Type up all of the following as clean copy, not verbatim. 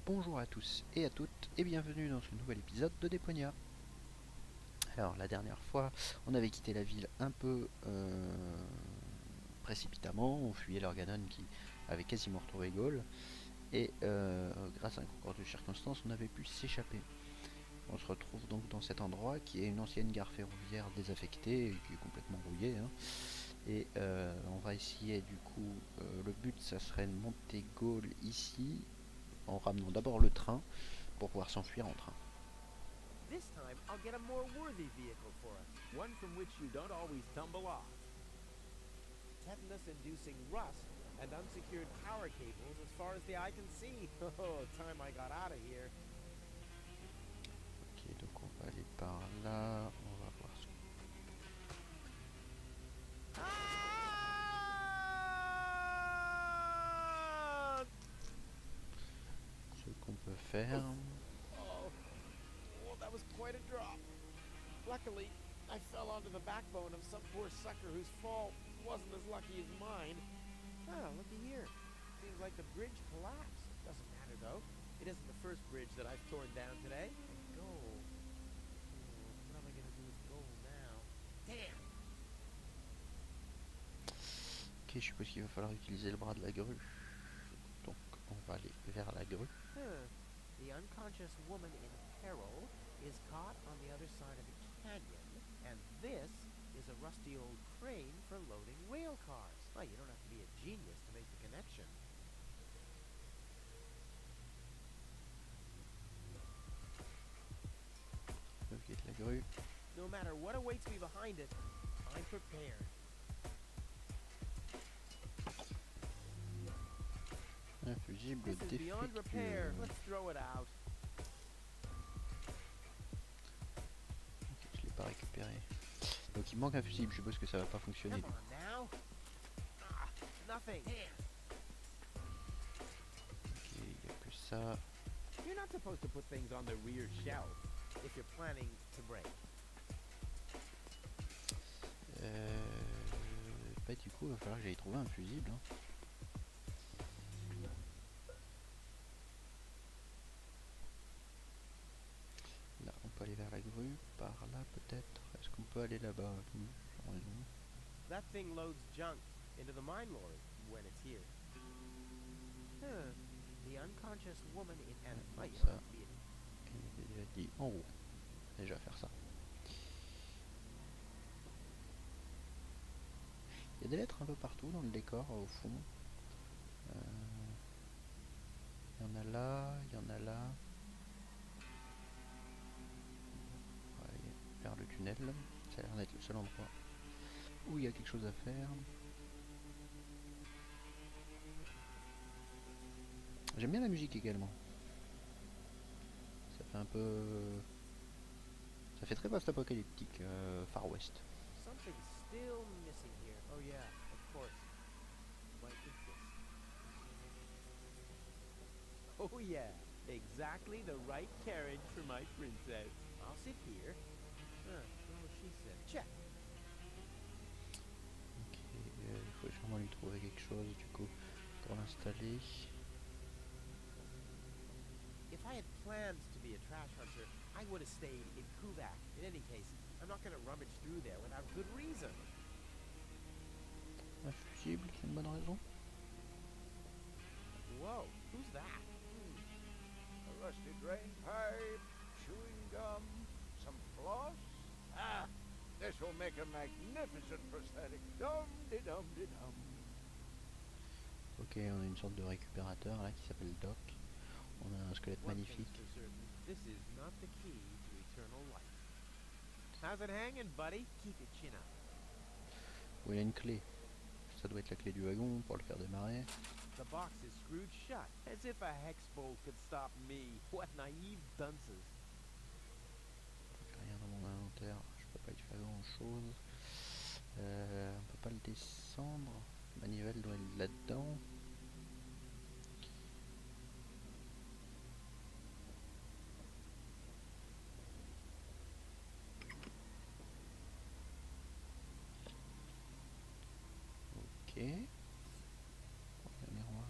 Bonjour à tous et à toutes et bienvenue dans ce nouvel épisode de Deponia. Alors la dernière fois on avait quitté la ville un peu précipitamment, on fuyait l'Organon qui avait quasiment retrouvé Gaulle et grâce à un concours de circonstances on avait pu s'échapper. On se retrouve donc dans cet endroit qui est une ancienne gare ferroviaire désaffectée et qui est complètement rouillée et on va essayer du coup, le but ça serait de monter Gaulle ici en ramenant d'abord le train pour pouvoir s'enfuir en train. This time, I'll get a more worthy vehicle for us. One from which you don't always tumble off. Tetanus-inducing rust and unsecured power cables as far as the eye can see. Oh, time I got out of here. Ok, donc on va aller par là, on va voir ce qu'on peut faire. Oh, that was quite a drop. Luckily, I fell onto the backbone of some poor sucker whose fall wasn't as lucky as mine. Ah, looky here. Seems like the bridge collapsed. Doesn't matter, though. It isn't the first bridge that I've torn down today. And gold. What am I gonna do with gold now? Damn! Ok, je suppose qu'il va falloir utiliser le bras de la grue. Donc on va aller vers la grue. The unconscious woman in peril is caught on the other side of a canyon, and this is a rusty old crane for loading rail cars. Well, you don't have to be a genius to make the connection. Levier de la grue. No matter what awaits me behind it, I'm prepared. Un fusible This is beyond repair. défectueux. Let's throw it out. Ok, je l'ai pas récupéré. Donc il manque un fusible, je suppose que ça va pas fonctionner. Come on now. Ah, nothing. Ok, il n'y a que ça. You're not supposed to put things on the rear shelf if you're planning to break. Bah du coup il va falloir que j'aille trouver un fusible. Là on peut aller vers la grue, par là peut-être. Est-ce qu'on peut aller là-bas? J'ai raison. That thing loads junk into the mine lorry when it's here. The unconscious woman in and you don't have to be Il est déjà dit en haut. Déjà faire ça. Il y a des lettres un peu partout dans le décor au fond. Il y en a là, il y en a là. On va aller vers le tunnel. Ça a l'air d'être le seul endroit où il y a quelque chose à faire. J'aime bien la musique également. Ça fait un peu... Ça fait très post-apocalyptique, Far West. Something's still missing here. Oh yeah, of course. What is this? Oh yeah, exactly the right carriage for my princess. I'll sit here. What she said. Check. Ok, il faut sûrement lui trouver quelque chose du coup pour l'installer. If I had plans to be a trash hunter, I would have stayed in Kuvak. In any case, I'm not going to rummage through there without good reason. Un fusible, c'est une bonne raison. Whoa, who's that? A rusty drain pipe, chewing gum, some floss. Ah, this will make a magnificent prosthetic. Dum-de-dum-de-dum. Ok, on a une sorte de récupérateur là qui s'appelle Doc. On a un squelette magnifique. This is not the key to eternal life. How's it hanging, buddy? Keep your chin up. Oh, il y a une clé. Ça doit être la clé du wagon pour le faire démarrer. The box is screwed shut, as if a hex bolt could stop me. What naive dunces. Rien dans mon inventaire, je peux pas y faire grand chose. On peut pas le descendre. La manivelle doit être là-dedans. Ok. Le miroir.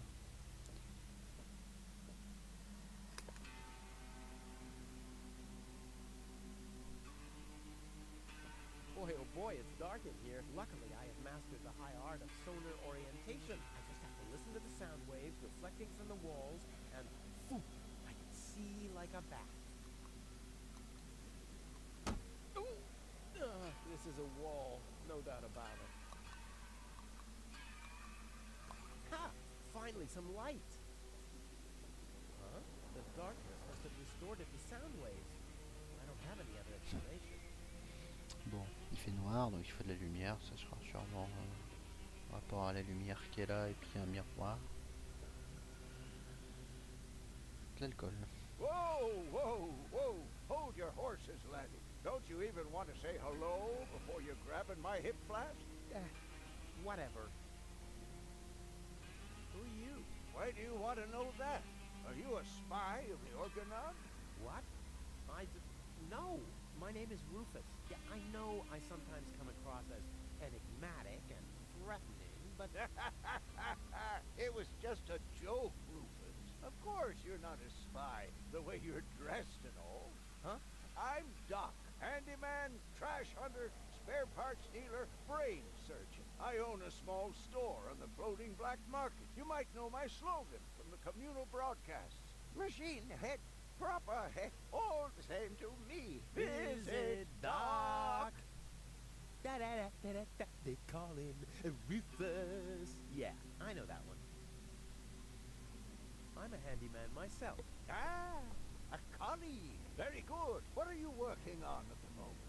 sonar orientation. I just have to listen to the sound waves reflecting from the walls, and phew, I can see like a bat. This is a wall, no doubt about it. Ha! Finally, some light. Huh? The darkness must have distorted the sound waves. I don't have any other explanation. Bon, il fait noir, donc il faut de la lumière. Ça sera sûrement rapport à la lumière qui est là et puis un miroir. De l'alcool. Whoa, whoa, whoa! Hold your horses, laddie. Don't you even want to say hello before you're grabbing my hip flask? Whatever. Who are you? Why do you want to know that? Are you a spy of the Organon? What? No. My name is Rufus. Yeah, I know I sometimes come across as enigmatic and threatening, but... It was just a joke, Rufus. Of course you're not a spy, the way you're dressed and all. Huh? I'm Doc, handyman, trash hunter, spare parts dealer, brain surgeon. I own a small store on the floating black market. You might know my slogan from the communal broadcasts. Machine head, proper head, all the same to me. Visit Doc. Da-da-da-da-da-da. They call him Rufus. Yeah, I know that one. I'm a handyman myself. Ah, a colleague. Very good. What are you working on at the moment?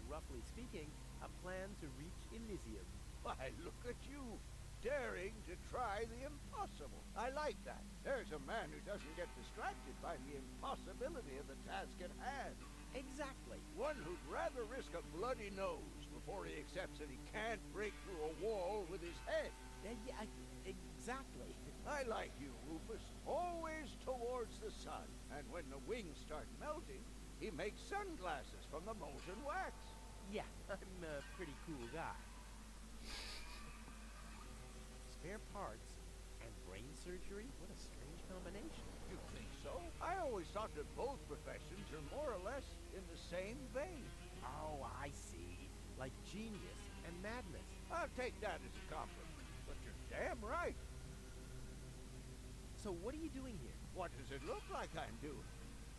Roughly speaking, a plan to reach Elysium. Why, look at you, daring to try the impossible. I like that. There's a man who doesn't get distracted by the impossibility of the task at hand. Exactly. One who'd rather risk a bloody nose before he accepts that he can't break through a wall with his head. Yeah, exactly. I like you, Rufus. Always towards the sun. And when the wings start melting, he makes sunglasses from the molten wax. Yeah, I'm a pretty cool guy. Spare parts and brain surgery? What a strange combination. You think so? I always thought that both professions are more or less in the same vein. Oh, I see. Like genius and madness. I'll take that as a compliment. But you're damn right. So what are you doing here? What does it look like I'm doing?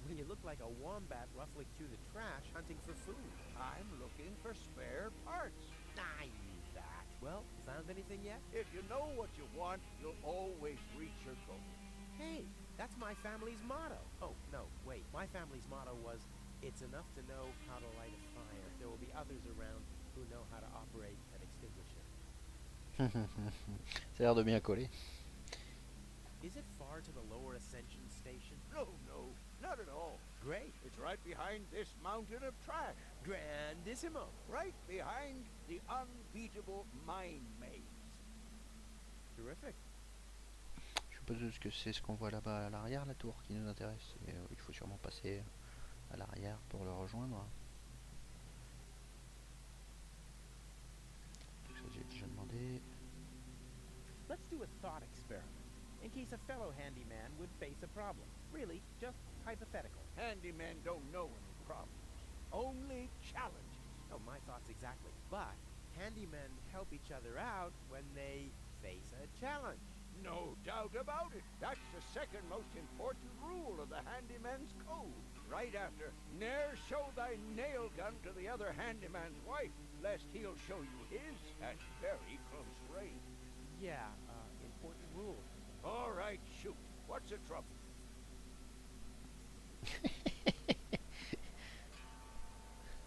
When you look like a wombat ruffling through the trash hunting for food. I'm looking for spare parts. I knew that. Well, found anything yet? If you know what you want, you'll always reach your goal. Hey, that's my family's motto. Oh, no, wait. My family's motto was, it's enough to know how to light a fire. There will be others around who know how to operate an extinguisher. Ça a l'air de bien coller. Is it far to the lower ascension station? No, not at all. Great. It's right behind this mountain of trash. Grandissimo. Right behind the unbeatable mine maze. Terrific. Je suppose que c'est ce qu'on voit là-bas à l'arrière, la tour qui nous intéresse. Et, il faut sûrement passer à l'arrière pour le rejoindre. Donc ça j'ai déjà demandé. Let's do a thought experiment, in case a fellow handyman would face a problem. Really, just hypothetical. Handymen don't know any problems, only challenges. Oh, my thoughts exactly. But handymen help each other out when they face a challenge. No doubt about it. That's the second most important rule of the handyman's code. Right after, ne'er show thy nail gun to the other handyman's wife, lest he'll show you his at very close range. Yeah, important rule. All right, shoot. What's the trouble?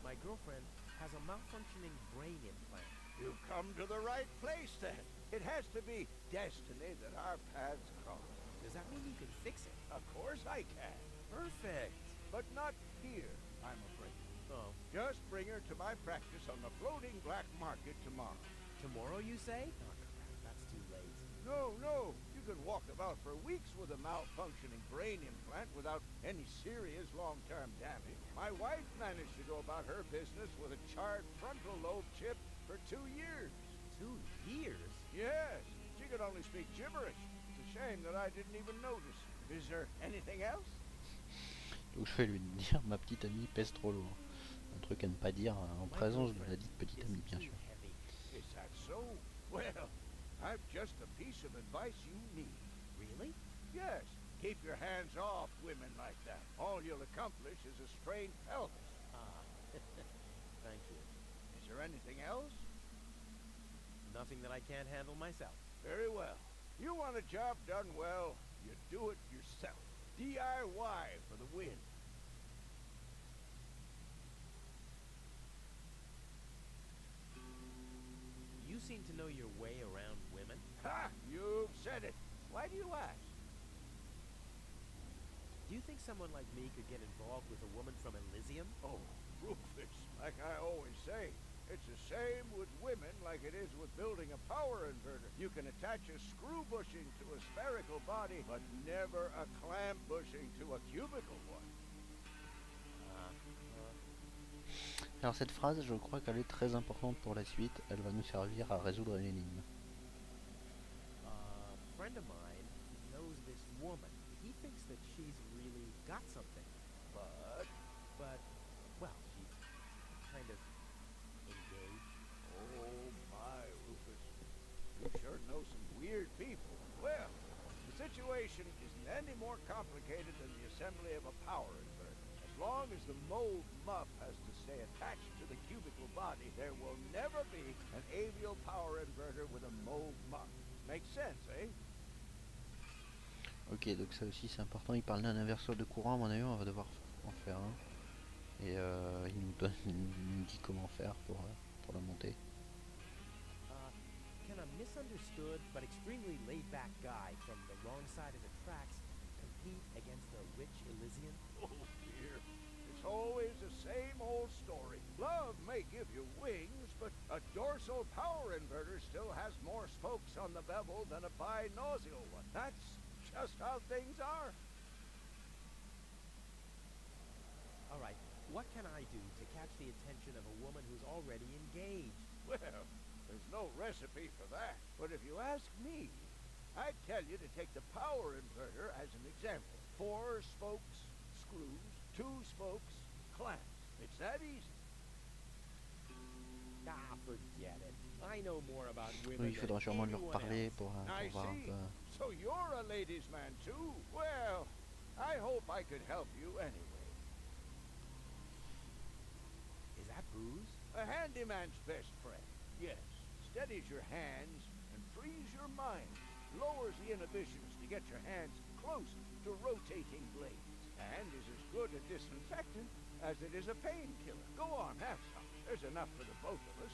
My girlfriend has a malfunctioning brain implant. You've come to the right place, then. It has to be destiny that our paths cross. Does that mean you can fix it? Of course I can. Perfect. But not here, I'm afraid. Oh, Just bring her to my practice on the floating black market tomorrow. tomorrow you say? Oh, crap, that's too late. No. You can walk about for weeks with a malfunctioning brain implant without any serious long-term damage. My wife managed to go about her business with a charred frontal lobe chip for 2 years. 2 years? Yes, she could only speak gibberish. It's a shame that I didn't even notice. Is there anything else? Donc je vais lui dire, ma petite amie pèse trop lourd. Un truc à ne pas dire en présence de la dite petite amie, bien sûr. Is that so? Well, I've just the piece of advice you need. Really? Yes, keep your hands off women like that. All you'll accomplish is a strained pelvis. Ah, thank you. Is there anything else? Nothing that I can't handle myself. Very well. You want a job done well, you do it yourself. DIY for the win. You seem to know your way around women. Ha! You've said it. Why do you ask? Do you think someone like me could get involved with a woman from Elysium? Oh, Rufus, like I always say, it's the same with women like it is with building a power inverter. You can attach a screw bushing to a spherical body, but never a clamp bushing to a cubical one. Alors cette phrase, je crois qu'elle est très importante pour la suite. Elle va nous servir à résoudre une énigme. A friend of mine knows this woman. He thinks that she's really got something. But, well, she's kind of engaged. Oh my, Rufus. You sure know some weird people. Well, the situation isn't any more complicated than the assembly of a power inverter. As long as the mold muff has to stay attached to the cubical body, there will never be an avial power inverter with a mold muff. Makes sense, eh? Ok, donc ça aussi c'est important. Il parle d'un inverseur de courant. À mon avis, on va devoir en faire un. Et il nous dit comment faire pour la monter. Can a misunderstood but extremely laid-back guy from the wrong side of the tracks compete against a rich Elysian? Oh dear, it's always the same old story. Love may give you wings, but a dorsal power inverter still has more spokes on the bevel than a binomial one. That's just how things are. All right, what can I do to catch the attention of a woman who's already engaged? Well, there's no recipe for that. But if you ask me, I'd tell you to take the power inverter as an example. 4 spokes, screws, 2 spokes, clamps. It's that easy. Ah, forget it. I know more about women Oui, il faudra than sûrement lui anyone reparler else. pour I voir un see. peu. So you're a ladies' man too? Well, I hope I could help you anyway. Is that booze? A handyman's best friend. Yes. Steadies your hands and frees your mind. Lowers the inhibitions to get your hands close to rotating blades. And is as good a disinfectant as it is a painkiller. Go on, have some. There's enough for the both of us.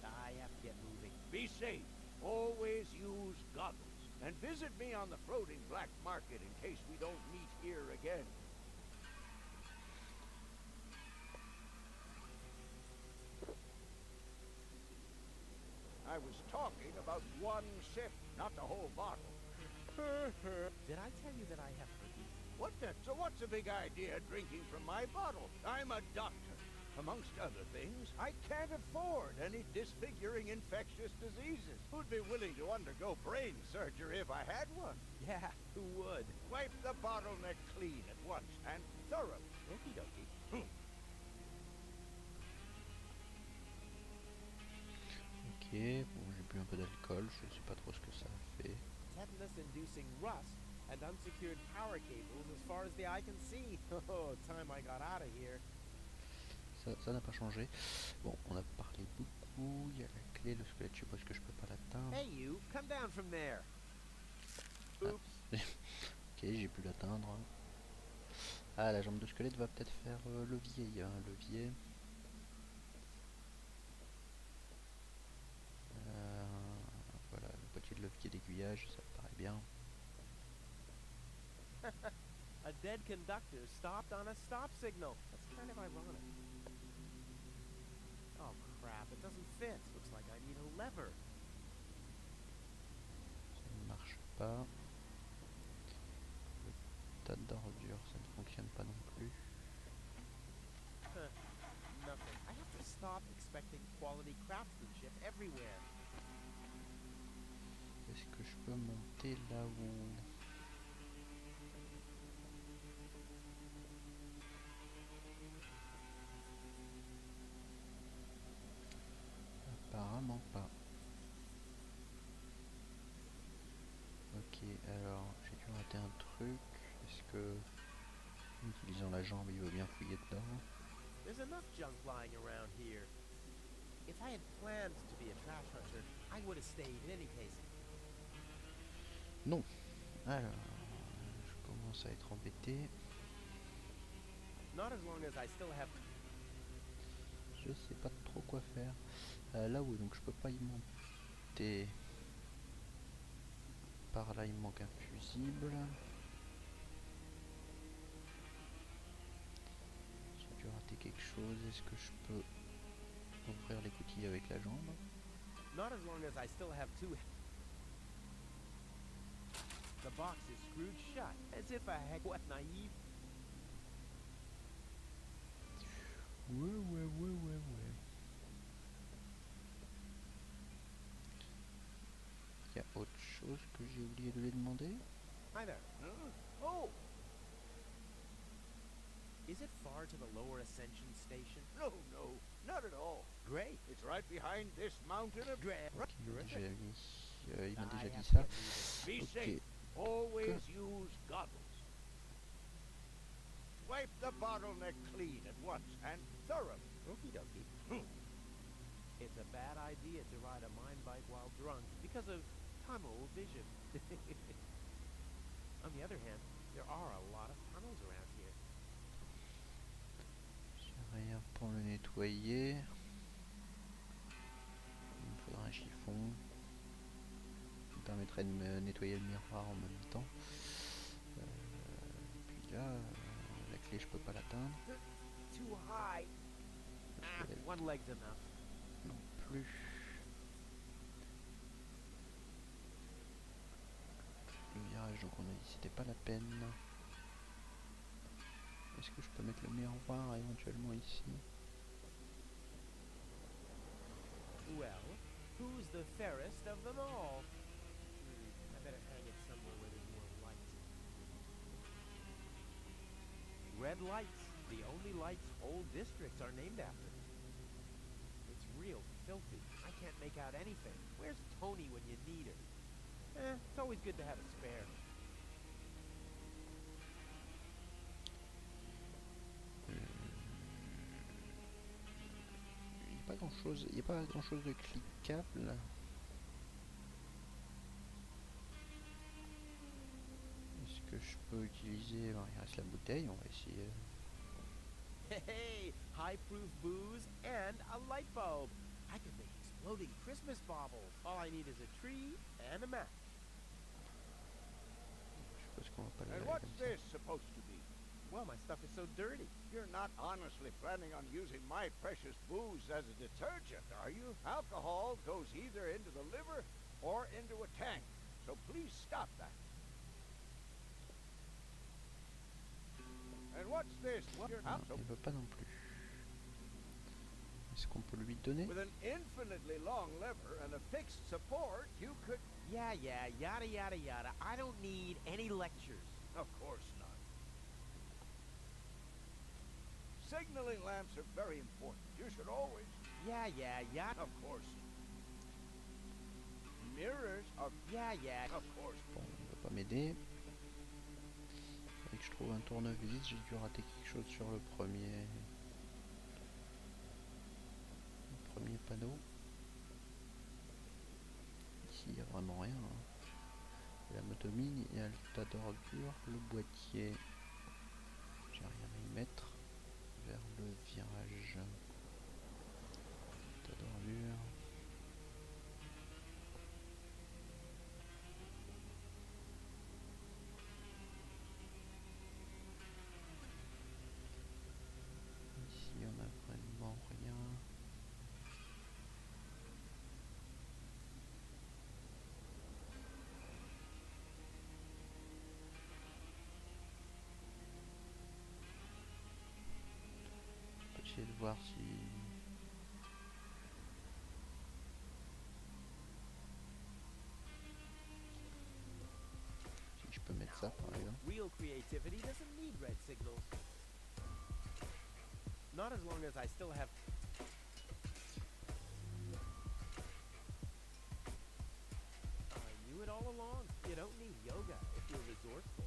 I have to get moving. Be safe. Always use goggles. And visit me on the floating black market in case we don't meet here again. I was talking about one sip, not the whole bottle. Did I tell you that I have herpes? What the? So what's the big idea drinking from my bottle? I'm a doctor. Amongst other things, I can't afford any disfiguring infectious diseases. Who'd be willing to undergo brain surgery if I had one? Yeah, who would? Wipe the bottleneck clean at once, and thoroughly. Okie dokie. Ok, bon, j'ai bu un peu d'alcool, je sais pas trop ce que ça fait. Tetanus-inducing rust and unsecured power cables as far as the eye can see. Oh, time I got out of here. Ça n'a pas changé. Bon, on a parlé beaucoup, il y a la clé, le squelette, je suppose que je peux pas l'atteindre. Hey you, come down from there. Oops. Ok, j'ai pu l'atteindre. Ah, la jambe de squelette va peut-être faire levier, il y a un levier. Voilà, le boîtier de levier d'aiguillage, ça me paraît bien. A dead conductor stopped on a stop signal. That's kind of ironic. Oh crap, it doesn't fit. Looks like I need a lever. Ça ne marche pas. Le tas d'ordures, ça ne fonctionne pas non plus. Nothing. I have to stop expecting quality craftsmanship everywhere. Est-ce que je peux monter là-haut? Apparemment pas. noter un truc. Est-ce que, en utilisant la jambe, il veut bien fouiller dedans? There's enough junk lying around here. If I had planned to be a trash hunter, I would have stayed in any case. Non. Alors, je commence à être embêté. Not as long as I still have... Je sais pas trop quoi faire. Là où donc je peux pas y monter. Par là il me manque un fusible. J'ai dû rater quelque chose. Est-ce que je peux ouvrir l'écoutille avec la jambe? Not as long as I still have two... The box is screwed shut, as if I had... What naive... Ouais. Il y a autre chose que j'ai oublié de lui demander? Hi there. Oh, Is it far to the lower ascension station? no, not at all. Great. It's right behind this mountain of... Il m'a déjà dit, il m'a déjà I dit have ça. to get moving. Be Ok. safe. Always use goggles. Wipe the bottleneck clean at once and thoroughly. Okie dokie. It's a bad idea to ride a mine bike while drunk because of tunnel vision. On the other hand, there are a lot of tunnels around here. J'ai rien pour le nettoyer. Il me faudra un chiffon. Ça me permettrait de me nettoyer le miroir en même temps. Puis là, la clé je peux pas l'atteindre. Too high. One leg's enough. Non plus. Le virage, donc on a dit c'était pas la peine. Est-ce que je peux mettre le miroir éventuellement ici? Well, who's the fairest of them all? I better hang it somewhere where there's more light. Red lights, the only lights whole districts are named after. It's real filthy. I can't make out anything. Where's Tony when you need her? It's always good to have a spare. Il n'y a pas grand chose de cliquable. Est-ce que je peux utiliser... Bon, il reste la bouteille, on va essayer. Hey, high-proof booze and a light bulb. I could make exploding Christmas baubles. All I need is a tree and a match. Je suppose qu'on va pas le And laver what's comme ça. this supposed to be? Well, my stuff is so dirty. You're not honestly planning on using my precious booze as a detergent, are you? Alcohol goes either into the liver or into a tank, so please stop that. And what's this? You're Non, not so... il veut pas non plus. Est-ce qu'on peut lui donner? With an infinitely long lever and a fixed support, you could... Yeah, yada yada yada. I don't need any lectures. Of course not. Signaling lamps are very important. You should always... Yeah, yada. Of course. Mirrors are... Yeah. Of course. Bon, il va pas m'aider. Faudrait que je trouve un tournevis. J'ai dû rater quelque chose sur le premier panneau. Ici, il n'y a vraiment rien. Hein. La motomine, il y a le tas d'ordures, le boîtier. J'ai rien à y mettre. Vers le virage. Tas d'ordures. Ici, on a vraiment rien. Je peux essayer de voir si je peux mettre ça par exemple. Real creativity doesn't need red signals. Not as long as I still have... I knew it all along. You don't need yoga if you're resourceful.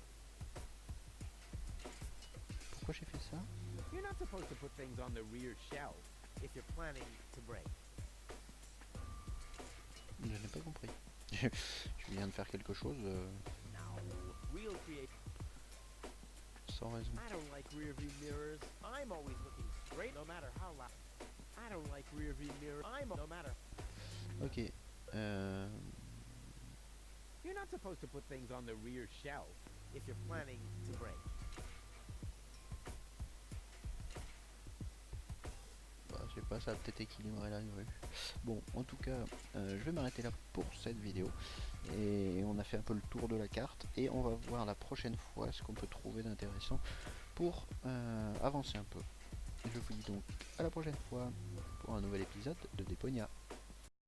pourquoi j'ai fait ça? You're not supposed to put things on the rear shelf if you're planning to break. Je n'ai pas compris. Je viens de faire quelque chose Now, we'll create. sans raison. I don't like rear view mirrors. I'm always looking straight, no matter how loud. I don't like rear view mirrors. No matter. Ok. You're not supposed to put things on the rear shelf if you're planning to break. Bah, je sais pas, ça va peut-être équilibrer la rue. Bon, en tout cas, je vais m'arrêter là pour cette vidéo. Et on a fait un peu le tour de la carte. Et on va voir la prochaine fois ce qu'on peut trouver d'intéressant pour avancer un peu. Je vous dis donc à la prochaine fois pour un nouvel épisode de Deponia.